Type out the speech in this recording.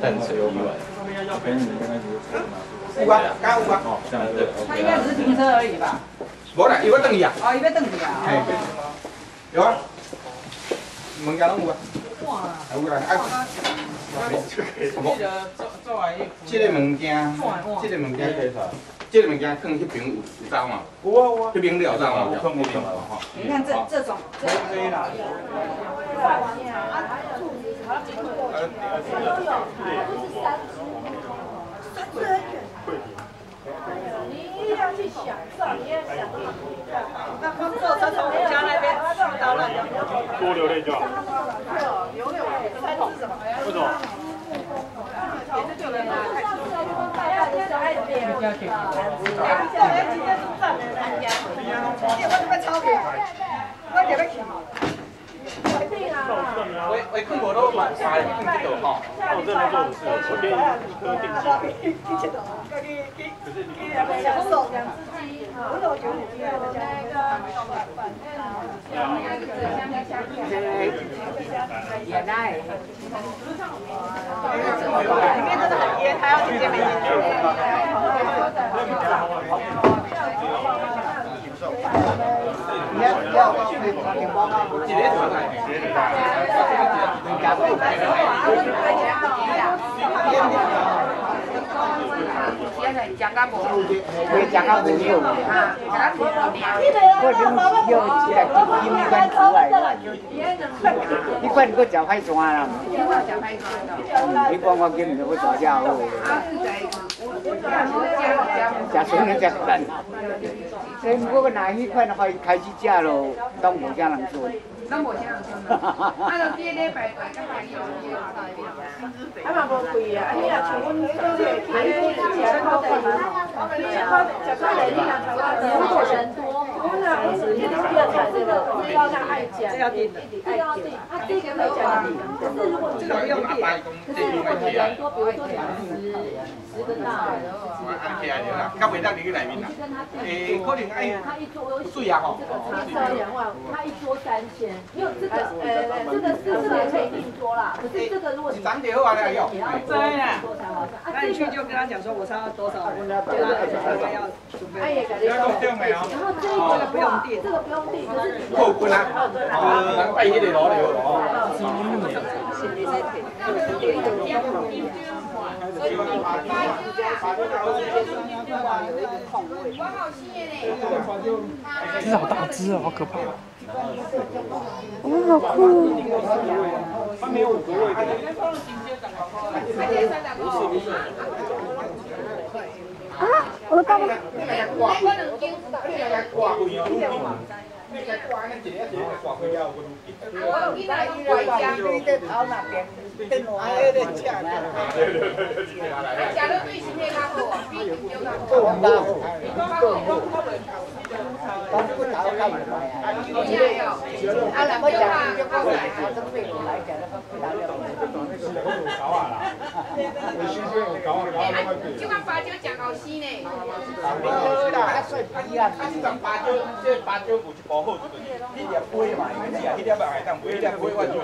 淡水鱼丸。有啊，敢有啊。哦，这样对。他应该只是停车而已吧？无啦，伊要等伊啊。哦，伊要等去啊。嘿，有啊，物件拢有啊。哇！有啦，啊。这个物件，这个物件，这个物件放迄边有走嘛？有啊有啊。迄边了走嘛？有放迄边嘛吼。你看这种，这对啦。你要去享受，你要享受。那他坐车从我家那边去到那里，多流泪就好。流泪我猜是什么？为什么？也是对人太出色了。大家今天爱点，今天出站的参加，我这边超票，我这边去。我看无都蛮快，看这个吼。我这边做的是，我给你一颗定金。享受这样自己，我觉得你那个原来。里面真的很烟，还要直接没进去。现在食甲无，袂食甲无用啊，食甲无我啉药一个金管出来，你管佫食歹山啦？你讲我今日要抓遮好。食水能食饭，所以我若迄款开始食咯，都无啥人做。咱无啥人做，啊，就第礼拜大家朋友啊嘛无贵啊，你若像阮这个去食好贵嘛，食菜来你若台湾如果人多，我那不是一定要菜这个，要让爱吃，这要订的，这要订，他这个会加订，可是如果这个不用订，可是如果你人多，比如说10个大的，安起来了啦，较袂当入去内面啦。可能爱水啊吼。他一桌3000，没有这个这个也可以订桌啦，可是这个如果一张就好啊，了哟。对呀，那你去就跟他讲说，我差多少，我要准备。然后这个不用订，这个不用订，可是扣分啊，咱拜迄个路了。这是好大只哦，好可怕！哇，好酷！它没有5个位置。啊，我的爸爸。这款芭蕉真好吃呢。芭蕉有一部好，迄粒杯嘛，迄粒爱当买，迄粒杯我就。